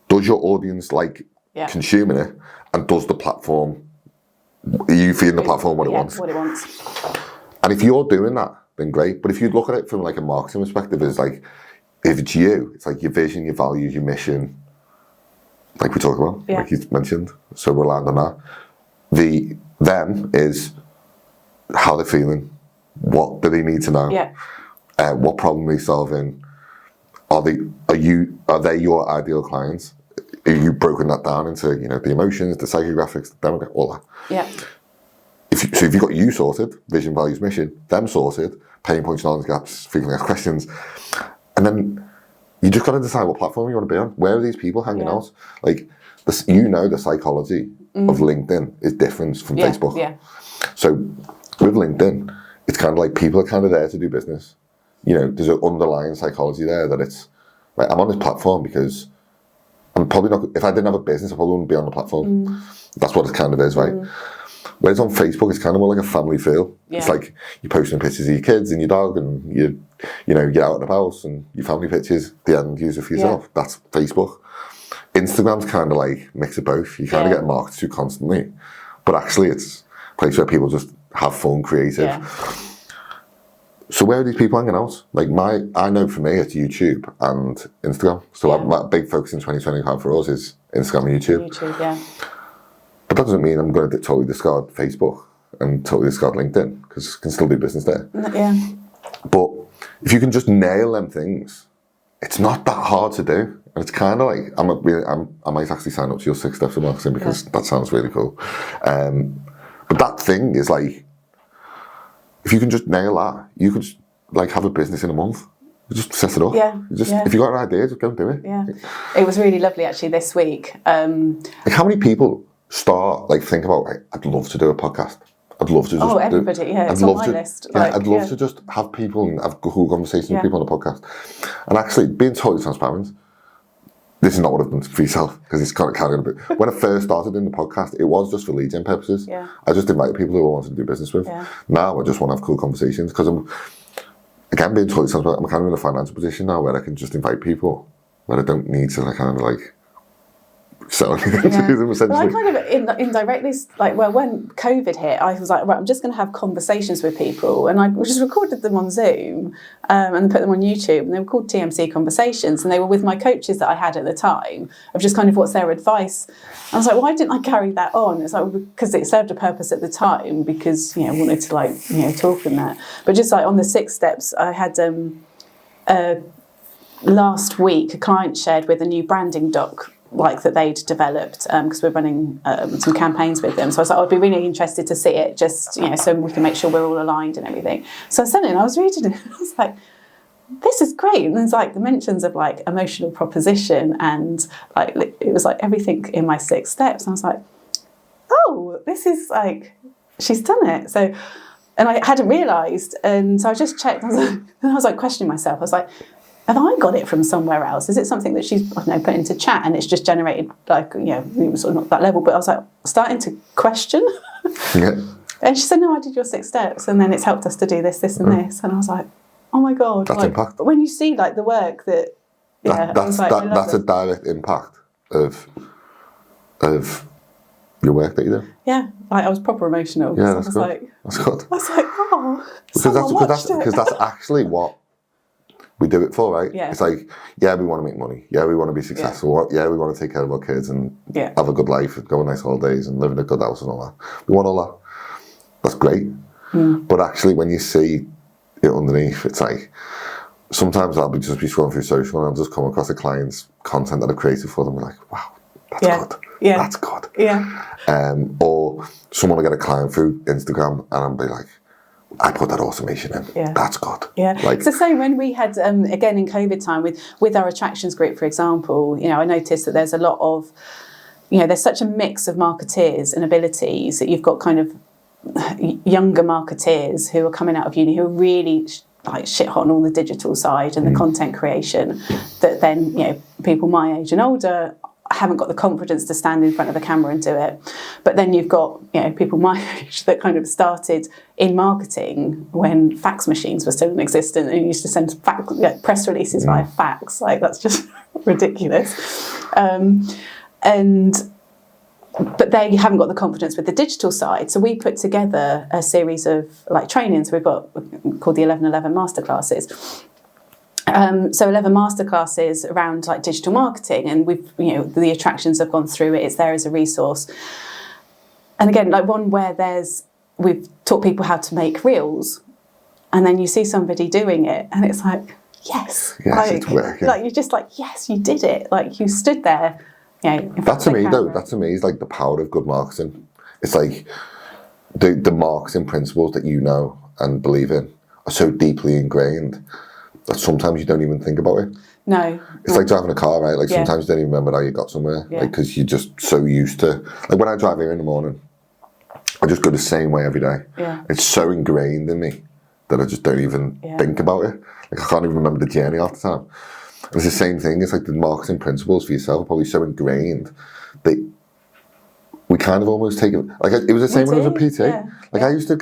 Does your audience like consuming it? And does the platform, are you feeding the platform what it wants?
What it wants.
And if you're doing that, then great. But if you look at it from like a marketing perspective, it's like, if it's you, it's like your vision, your values, your mission, like we talked about, like you mentioned. So we'll land on that. Them is how they're feeling. What do they need to know? Yeah. What problem are they solving? Are they your ideal clients? Have you broken that down into, you know, the emotions, the psychographics, the demographics, all that? Yeah. If you've got you sorted, vision, values, mission, them sorted, pain points, knowledge gaps, frequently asked questions, and then you just got to decide what platform you want to be on. Where are these people hanging out? Like, the psychology of LinkedIn is different from Facebook. Yeah. So with LinkedIn, it's kind of like people are kind of there to do business. You know, there's an underlying psychology there that it's, like, I'm on this platform because I'm probably not, if I didn't have a business, I probably wouldn't be on the platform. That's what it kind of is, right? Whereas on Facebook, it's kind of more like a family feel. Yeah. It's like you're posting pictures of your kids and your dog, and you're out and about, and your family pictures, the end user for yourself. Yeah. That's Facebook. Instagram's kind of like mix of both. You kind of get marketed to constantly, but actually it's a place where people just have fun, creative. Yeah. So where are these people hanging out? Like, I know for me it's YouTube and Instagram. So my big focus in 2025 for us is Instagram and YouTube. YouTube, yeah. But that doesn't mean I'm going to totally discard Facebook and totally discard LinkedIn, because I can still do business there. Yeah. But if you can just nail them things, it's not that hard to do. And it's kind of like, I might actually sign up to your 6 steps of marketing because that sounds really cool. But that thing is like, if you can just nail that, you could like have a business in a month. You just set it up. If you got an idea, just go and do it.
Yeah. It was really lovely actually this week.
Like how many people start like think about like, I'd love to do a podcast. I'd love to just
everybody, it's on my list.
I'd love to just have people and have cool conversations with people on the podcast. And actually, being totally transparent, this is not what I've done for yourself, because it's kind of carrying a bit. When I first started in the podcast, it was just for lead gen purposes.
Yeah.
I just invited people who I wanted to do business with. Yeah. Now I just want to have cool conversations, because I'm, again, being totally transparent, I'm kind of in a financial position now where I can just invite people, where I don't need to like, kind of like sell anything to them, essentially.
Well, I kind of indirectly, like, well, when COVID hit, I was like, right, I'm just going to have conversations with people, and I just recorded them on Zoom and put them on YouTube, and they were called TMC Conversations, and they were with my coaches that I had at the time, of just kind of what's their advice. I was like, why didn't I carry that on? It's like, because it served a purpose at the time, because, I wanted to, like, talk in that. But just like on the 6 steps, I had last week, a client shared with a new branding doc like that they'd developed, because we're running some campaigns with them. So I was like, I'd be really interested to see it, just so we can make sure we're all aligned and everything. So I sent it and I was reading it and I was like, this is great. And there's like the mentions of like emotional proposition, and like it was like everything in my 6 steps. And I was like, oh, this is like, she's done it. So, and I hadn't realised, and so I just checked. And I was like questioning myself. I was like, have I got it from somewhere else? Is it something that she's, I don't know, put into chat and it's just generated, like, it was sort of not that level, but I was like starting to question.
Yeah.
And she said, no, I did your 6 steps, and then it's helped us to do this, this and this. And I was like, oh my God.
That's
like,
impact.
But when you see like the work that,
that's a direct impact of your work that you do.
Yeah, like I was proper emotional.
Yeah,
I
that's
was
good.
like,
that's good.
I was like, oh,
because that's actually what we do it for, right?
Yeah.
It's like, yeah, we want to make money. Yeah, we want to be successful. Yeah, we want to take care of our kids and have a good life and go on nice holidays and live in a good house and all that. We want all that. That's great. But actually, when you see it underneath, it's like, sometimes I'll just be scrolling through social and I'll just come across a client's content that I've created for them and be like, wow, that's good.
Yeah.
That's good.
Yeah.
Or someone will get a client through Instagram and I'll be like, I put that automation in.
Yeah.
That's good.
Yeah.
Like,
it's the same when we had, again in COVID time, with our attractions group, for example, I noticed that there's a lot of, there's such a mix of marketeers and abilities that you've got kind of younger marketeers who are coming out of uni who are really like shit hot on all the digital side and the content creation, that then, people my age and older haven't got the confidence to stand in front of the camera and do it. But then you've got, people my age that kind of started in marketing when fax machines were still in existence, and you used to send press releases via fax. Like, that's just ridiculous. But they haven't got the confidence with the digital side. So we put together a series of like trainings. We've got called the 1111 masterclasses. So 11 masterclasses around like digital marketing, and we've, the attractions have gone through it. It's there as a resource. And again, like one where we've taught people how to make reels, and then you see somebody doing it, and it's like, yes, like,
it's working.
Like you're just like, yes, you did it. Like you stood there.
That to me, though, is like the power of good marketing. It's like the marketing principles that you know and believe in are so deeply ingrained that sometimes you don't even think about it.
No.
It's like driving a car, right? Like sometimes you don't even remember how you got somewhere, like because you're just so used to. Like when I drive here in the morning, I just go the same way every day.
Yeah.
It's so ingrained in me that I just don't even think about it. Like I can't even remember the journey half the time. And it's the same thing. It's like the marketing principles for yourself are probably so ingrained that we kind of almost take it. Like it was the same when I was a PT.
Yeah.
Like I used to.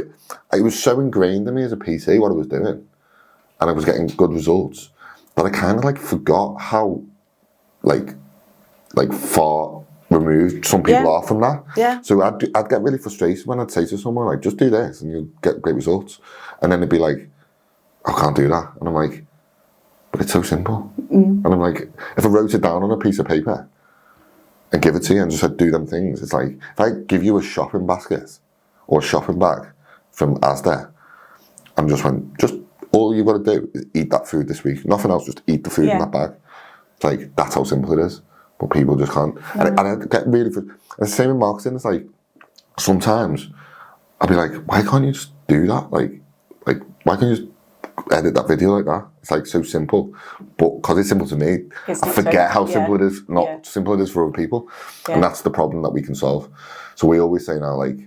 It was so ingrained in me as a PT what I was doing, and I was getting good results. But I kind of like forgot how, like far removed some people are from that.
Yeah.
So I'd get really frustrated when I'd say to someone like, "Just do this, and you'll get great results," and then they'd be like, "I can't do that," and I'm like, "But it's so simple." And I'm like, if I wrote it down on a piece of paper and give it to you and just said, do them things, it's like, if I give you a shopping basket or a shopping bag from Asda and just went, just all you've got to do is eat that food this week. Nothing else, just eat the food in that bag. It's like, that's how simple it is. But people just can't. And I get really... And the same in marketing. It's like, sometimes I'll be like, why can't you just do that? Like why can't you just edit that video like that? It's like so simple. But because it's simple to me, I forget how simple it is, simple it is for other people. Yeah. And that's the problem that we can solve. So we always say now, like,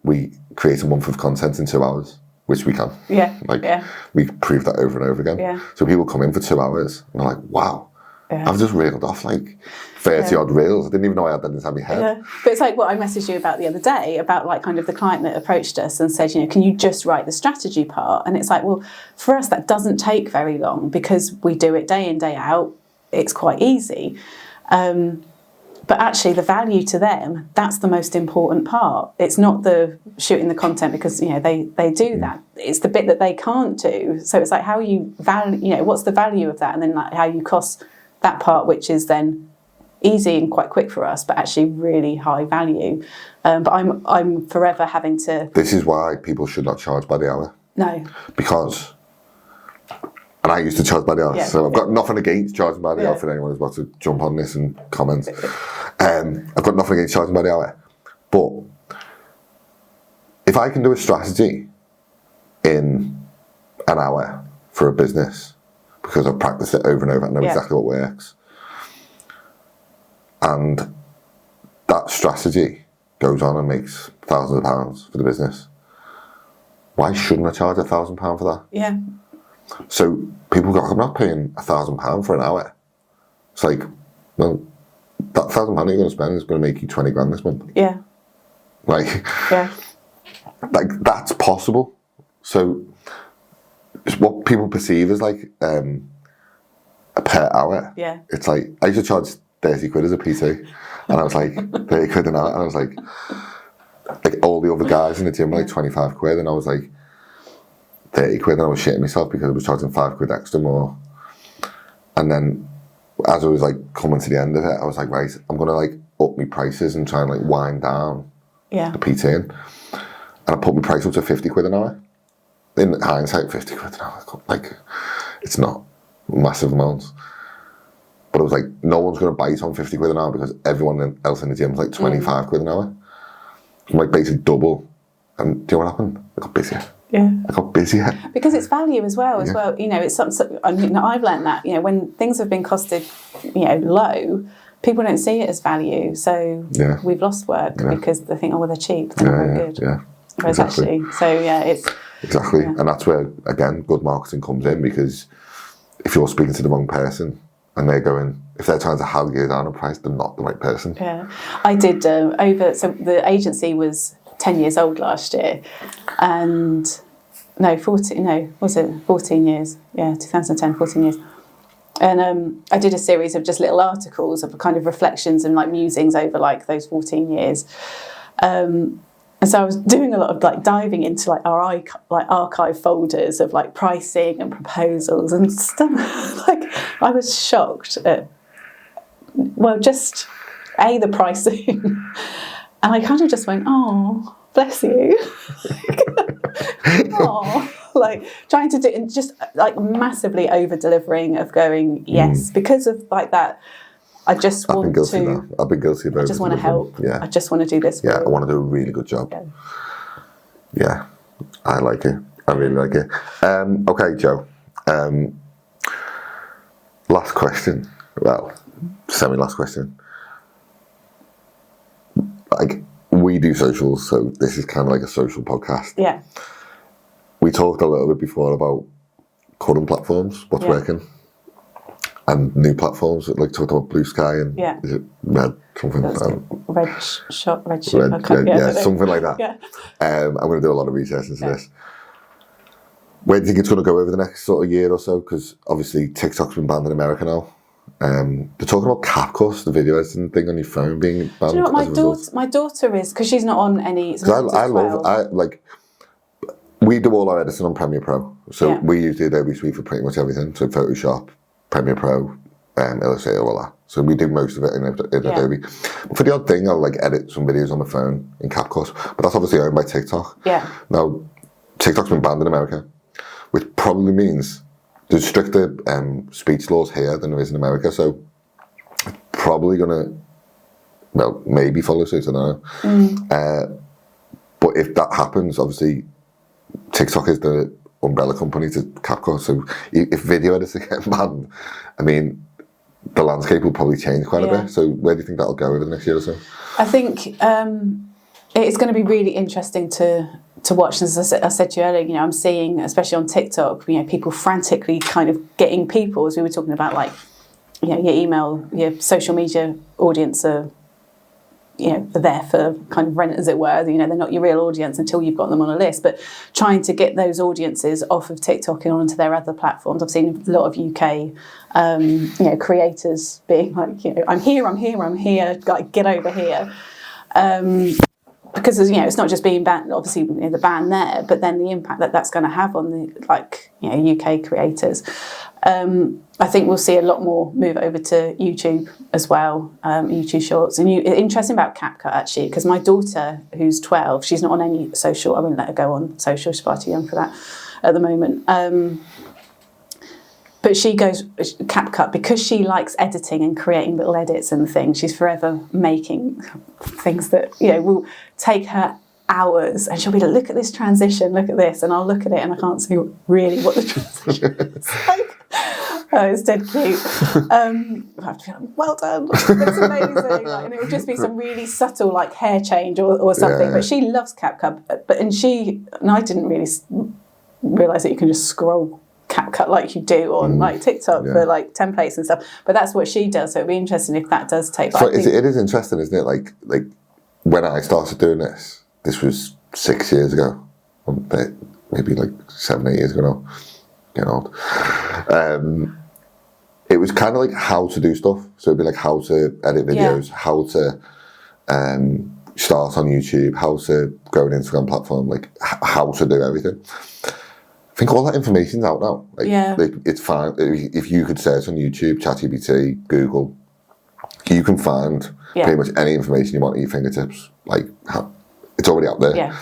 we create a month of content in 2 hours, which we can.
Yeah.
We prove that over and over again.
Yeah. So
people come in for 2 hours and they're like, wow, I've just reeled off like 30 odd reels. I didn't even know I had that inside my head.
Yeah. But it's like what I messaged you about the other day, about like kind of the client that approached us and said, can you just write the strategy part? And it's like, well, for us, that doesn't take very long because we do it day in, day out. It's quite easy. But actually the value to them, that's the most important part. It's not the shooting the content because, they do that. It's the bit that they can't do. So it's like how you value, what's the value of that? And then like how you cost that part, which is then easy and quite quick for us, but actually really high value. But I'm forever having to...
This is why people should not charge by the hour.
No.
Because... And I used to charge by the hour, so I've got nothing against charging by the hour for anyone who's about to jump on this and comment. I've got nothing against charging by the hour. But if I can do a strategy in an hour for a business, because I've practiced it over and over, I know exactly what works, and that strategy goes on and makes thousands of pounds for the business, why shouldn't I charge £1,000 for that?
Yeah.
So people go, I'm not paying £1,000 for an hour. It's like, well, that £1,000 you're going to spend is going to make you 20 grand this month.
Yeah.
Like that's possible. So it's what people perceive as like a per hour.
Yeah.
It's like, I used to charge 30 quid as a PT, and I was like, 30 quid an hour, and I was like all the other guys in the gym were like 25 quid, and I was like 30 quid, and I was shitting myself because I was charging 5 quid extra more. And then as I was like coming to the end of it, I was like, right, I'm gonna like up my prices and try and like wind down the PTing. And I put my price up to 50 quid an hour. In hindsight, 50 quid an hour, like, it's not massive amounts. But I was like, no one's gonna bite on 50 quid an hour because everyone else in the gym is like 25 quid an hour. I'm like basically double. And do you know what happened? I got busier.
Yeah,
I got busier.
Because it's value as well. It's something. I've learned that when things have been costed, low, people don't see it as value. So we've lost work because they think, they're cheap, they're not very good. Yeah, whereas actually, it's
exactly, and that's where again good marketing comes in, because if you're speaking to the wrong person and they're going, if they're trying to haggle you down a price, they're not the right person.
Yeah, I did so the agency was 10 years old last year, and 14 years, 2010, 14 years. And I did a series of just little articles of kind of reflections and like musings over like those 14 years. And so I was doing a lot of like diving into like our archive folders of like pricing and proposals and stuff. Like I was shocked at, just the pricing. And I kind of just went, oh, bless you. Oh, like trying to do, and just like massively over delivering of going, yes, because of like that. I just want to.
I've been guilty of it.
I just want to help.
Yeah.
I just want to do this.
I want to do a really good job. Yeah, I like it. I really like it. Okay, Joe. Last question. Well, semi-last question. Like, we do socials, so this is kind of like a social podcast. Yeah. We talked a little bit before about current platforms, what's working, and new platforms. Like talked about Blue Sky and is it Red something?
Red Shot.
Something like that. Yeah. I'm going to do a lot of research into this. Where do you think it's going to go over the next sort of year or so? Because obviously TikTok's been banned in America now. They're talking about CapCut, the video editing thing on your phone being banned.
Do you know what my daughter is, because she's not on any.
We do all our editing on Premiere Pro, so we use the Adobe Suite for pretty much everything. So Photoshop, Premiere Pro, Illustrator, all that. So we do most of it in Adobe. But for the odd thing, I'll like edit some videos on my phone in CapCut, but that's obviously owned by TikTok. Yeah. Now, TikTok's been banned in America, which probably means there's stricter speech laws here than there is in America. So probably gonna, well, maybe follow suit. I don't know. But if that happens, obviously, TikTok is the umbrella company to CapCut. So if video editing get banned, I mean, the landscape will probably change quite a bit. So where do you think that'll go over the next year or so?
I think it's going to be really interesting to watch. As I said to you earlier, I'm seeing, especially on TikTok, people frantically kind of getting people, as we were talking about, like, your email, your social media audience are there for kind of rent, as it were. They're not your real audience until you've got them on a list. But trying to get those audiences off of TikTok and onto their other platforms. I've seen a lot of UK, creators being like, I'm here, like, get over here. Because it's not just being banned, obviously, the ban there, but then the impact that that's going to have on the UK creators. I think we'll see a lot more move over to YouTube as well, YouTube Shorts. And interesting about CapCut, actually, because my daughter, who's 12, she's not on any social. I wouldn't let her go on social. She's far too young for that at the moment. But she goes CapCut because she likes editing and creating little edits and things. She's forever making things that will take her hours, and she'll be like, "Look at this transition, look at this," and I'll look at it and I can't see really what the transition is like. Oh, it's dead cute. I have to be like, well done, that's amazing. And it would just be some really subtle, like, hair change or something. Yeah. But she loves CapCut. And I didn't really realise that you can just scroll CapCut like you do on like TikTok for like templates and stuff. But that's what she does. So it'd be interesting if that does take.
So it is interesting, isn't it? Like when I started doing this was 6 years ago, maybe like 7, 8 years ago now. Getting old. It was kind of like how to do stuff. So it'd be like how to edit videos, how to start on YouTube, how to grow an Instagram platform, like how to do everything. I think all that information's out now. Like it's fine. If you could search on YouTube, ChatGPT, Google, you can find pretty much any information you want at your fingertips. Like, it's already out there. Yeah.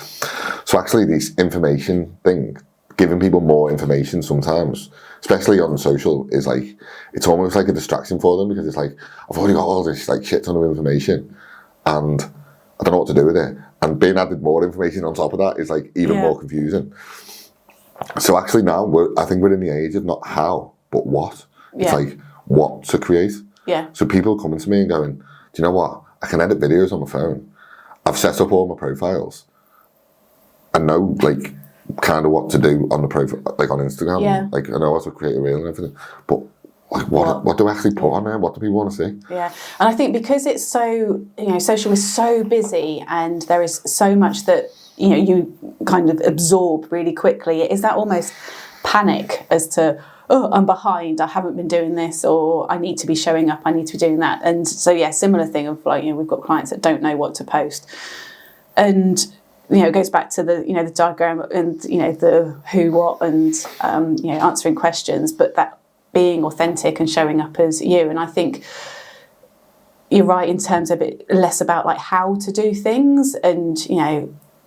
So actually, this information thing, giving people more information sometimes, especially on social, is like, it's almost like a distraction for them, because it's like, I've already got all this like shit ton of information and I don't know what to do with it. And being added more information on top of that is like even more confusing. So actually now, I think we're in the age of not how, but what. It's like what to create. Yeah. So people are coming to me and going, do you know what? I can edit videos on my phone. I've set up all my profiles. I know like kind of what to do on the profile, like on Instagram. Yeah. Like I know how to create a reel and everything. But like what do I actually put on there? What do people want to see? Yeah.
And I think because it's so, social is so busy and there is so much that, you kind of absorb really quickly. Is that almost panic as to, oh, I'm behind, I haven't been doing this, or I need to be showing up, I need to be doing that. And so, similar thing of like, we've got clients that don't know what to post. And, it goes back to the, the diagram and, the who, what, and, answering questions, but that being authentic and showing up as you. And I think you're right in terms of it less about like how to do things, and,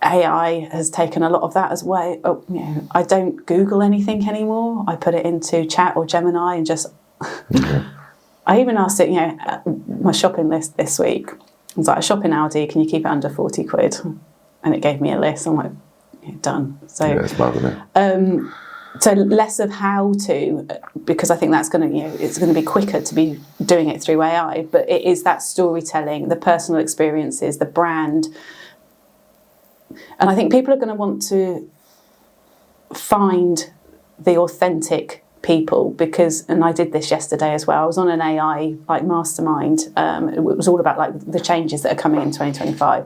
AI has taken a lot of that as well. I don't Google anything anymore. I put it into Chat or Gemini and just... I even asked it, my shopping list this week. I was like, I shop in Aldi, can you keep it under 40 quid? And it gave me a list. I'm like, done. So,
it's bad, isn't it?
So less of how to, because I think that's going to, it's going to be quicker to be doing it through AI, but it is that storytelling, the personal experiences, the brand. And I think people are going to want to find the authentic people because, and I did this yesterday as well, I was on an AI like mastermind. It was all about like the changes that are coming in 2025.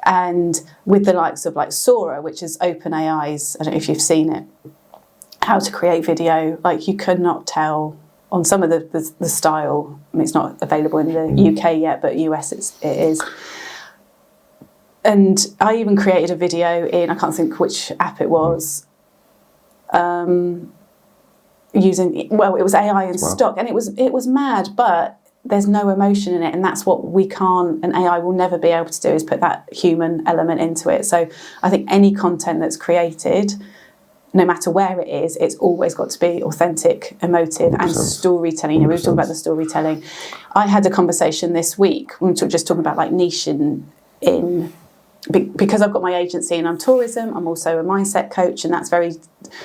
And with the likes of like Sora, which is OpenAI's, I don't know if you've seen it, how to create video, like you could not tell on some of the style. I mean, it's not available in the UK yet, but US it is. And I even created a video in, I can't think which app it was, using, well, it was AI in stock, and it was mad, but there's no emotion in it, and that's what we can't, and AI will never be able to do, is put that human element into it. So I think any content that's created no matter where it is, it's always got to be authentic, emotive, 100%. And storytelling. We were talking about the storytelling. I had a conversation this week, we were just talking about like niche because I've got my agency and I'm tourism, I'm also a mindset coach, and that's very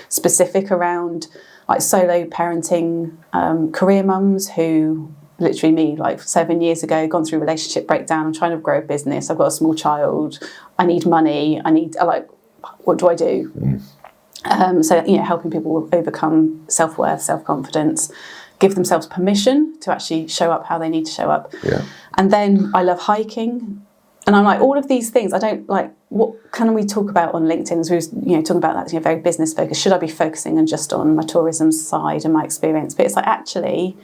specific around like solo parenting, career mums who literally me like 7 years ago, gone through relationship breakdown, I'm trying to grow a business, I've got a small child, I need money, what do I do? So, helping people overcome self-worth, self-confidence, give themselves permission to actually show up how they need to show up.
Yeah.
And then I love hiking. And I'm like, all of these things, I don't like, what can we talk about on LinkedIn? As we were, talking about that, very business focused. Should I be focusing on just on my tourism side and my experience? But it's like, actually,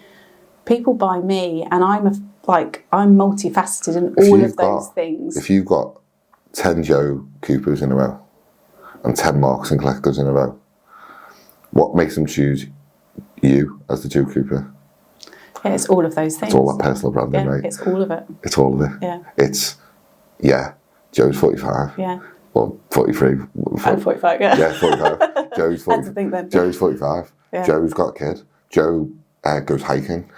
people buy me, and I'm multifaceted in all of those things.
If you've got 10 Joe Coopers in a row and 10 Marks and Collectors in a row, what makes them choose you as the Joe Cooper?
Yeah, it's all of those things.
It's all that personal branding, right?
It's all of it.
It's all of it.
Yeah.
It's, Joe's 45.
Yeah.
Well, 43.
I'm 45, yeah.
Yeah, 45. Joe's 40,
I had to think then.
Joe's 45. Yeah. Joe's got a kid. Joe goes hiking.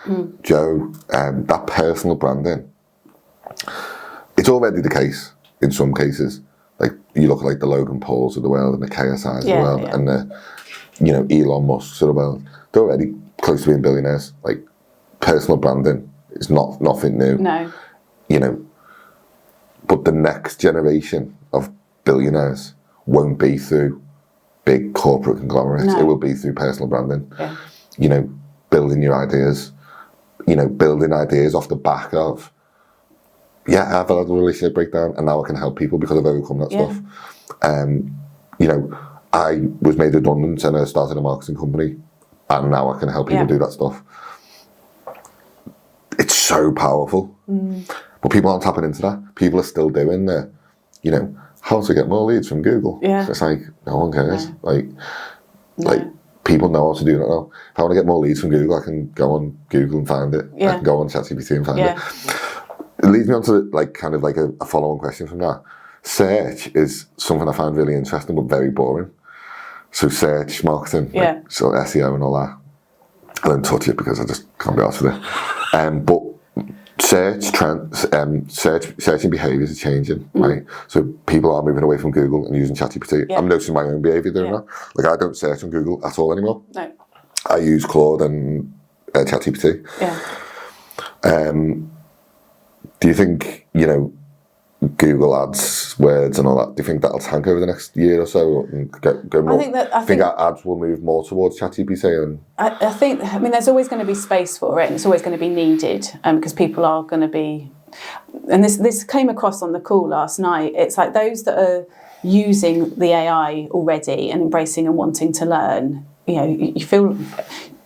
Joe, that personal branding. It's already the case in some cases. Like, you look at like the Logan Pauls of the world and the KSIs of the world and the, Elon Musks of the world. They're already close to being billionaires. Like, personal branding is nothing new.
No.
But the next generation of billionaires won't be through big corporate conglomerates. No. It will be through personal branding. Yeah. Building your ideas. Building ideas off the back of, I've had a relationship breakdown and now I can help people because I've overcome that stuff. I was made redundant and I started a marketing company and now I can help people do that stuff. It's so powerful. But people aren't tapping into that. People are still doing the, how to get more leads from Google.
Yeah.
It's like, no one cares. No. Like people know how to do that now. If I want to get more leads from Google, I can go on Google and find it. Yeah. I can go on ChatGPT and find it. It leads me on to a follow-on question from that. Search is something I find really interesting but very boring. So search marketing, so SEO and all that. I don't touch it because I just can't be arsed with it. But searching behaviours are changing, right? So people are moving away from Google and using ChatGPT. I'm noticing my own behaviour doing that. Like, I don't search on Google at all anymore.
No.
I use Claude and ChatGPT.
Yeah.
Do you think, Google Ads, words and all that, do you think that'll tank over the next year or so? And go more? I think ads will move more towards ChatGPT? And
I think, there's always going to be space for it and it's always going to be needed because people are going to be... And this came across on the call last night. It's like those that are using the AI already and embracing and wanting to learn, you feel...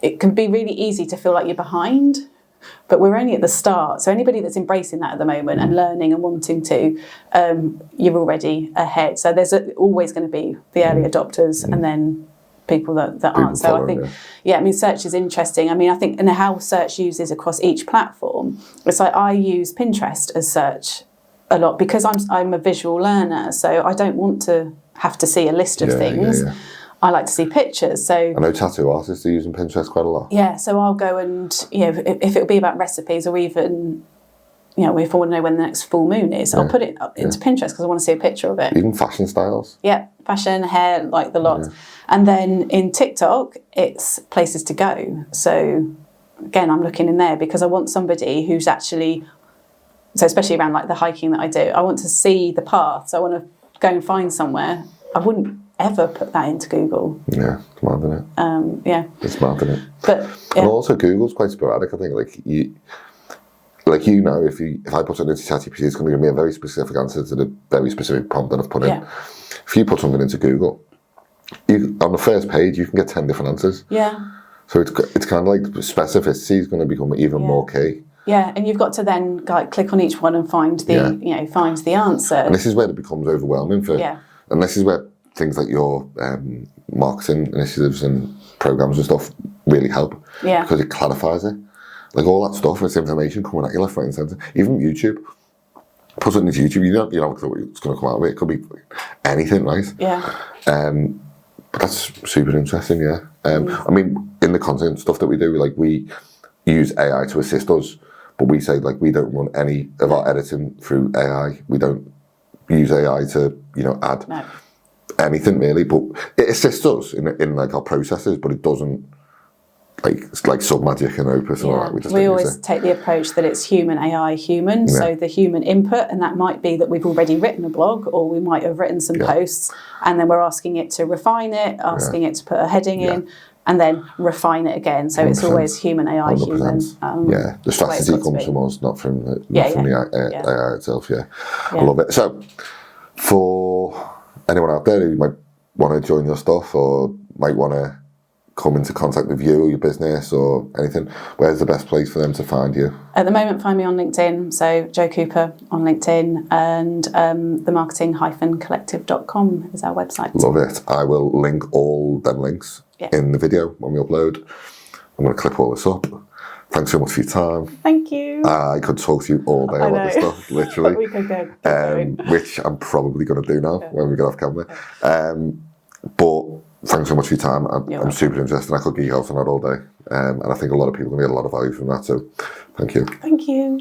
It can be really easy to feel like you're behind. But we're only at the start. So anybody that's embracing that at the moment and learning and wanting to, you're already ahead. So there's always going to be the early adopters and then people that aren't. So I think, search is interesting. I think, and how search uses across each platform. It's like I use Pinterest as search a lot because I'm a visual learner. So I don't want to have to see a list of things. Yeah. I like to see pictures. So
I know tattoo artists are using Pinterest quite a lot.
Yeah, so I'll go and, if it'll be about recipes or even, if I want to know when the next full moon is, I'll put it up into Pinterest because I want to see a picture of it.
Even fashion styles.
Yeah, fashion, hair, like the lot. Yeah. And then in TikTok, it's places to go. So again, I'm looking in there because I want somebody who's actually, so especially around like the hiking that I do, I want to see the path. So I want to go and find somewhere. I wouldn't ever put that into Google.
Yeah, it's mad, isn't it? It's mad, isn't it?
But
and also Google's quite sporadic. I think, if I put something into ChatGPT, it's going to give me a very specific answer to the very specific prompt that I've put in. If you put something into Google, on the first page you can get 10 different answers.
Yeah.
So it's kind of like specificity is going to become even more key.
Yeah, and you've got to then click on each one and find the find the answer. And
this is where it becomes overwhelming and this is where things like your marketing initiatives and programs and stuff really help. Yeah. Because it clarifies it. Like all that stuff, it's information coming at you left, right and centre. Even YouTube. Put something into YouTube, you don't know what's going to come out of it. It could be anything, right?
Yeah.
But that's super interesting, yeah. I mean, in the content stuff that we do, like we use AI to assist us, but we say like we don't run any of our editing through AI. We don't use AI to, you know, add anything really, but it assists us in like our processes, but it doesn't it's like Submagic and Opus and all that.
We always take the approach that it's human AI human, so the human input, and that might be that we've already written a blog or we might have written some posts, and then we're asking it to refine it, asking it to put a heading in, and then refine it again. So 100%. It's always human AI 100%. Human.
The strategy comes from us, not from the AI itself. I love it. So for anyone out there who might want to join your stuff or might want to come into contact with you or your business or anything, where's the best place for them to find you?
At the moment, find me on LinkedIn, so Jo Cooper on LinkedIn, and themarketing-collective.com is our website.
Love it. I will link all them links in the video when we upload. I'm going to clip all this up. Thanks so much for your time.
Thank you.
I could talk to you all day about this stuff, literally.
We could go.
Which I'm probably going to do now when we get off camera. But thanks so much for your time. I'm super interested. I could geek out on that all day. And I think a lot of people can get a lot of value from that. So thank you.
Thank you.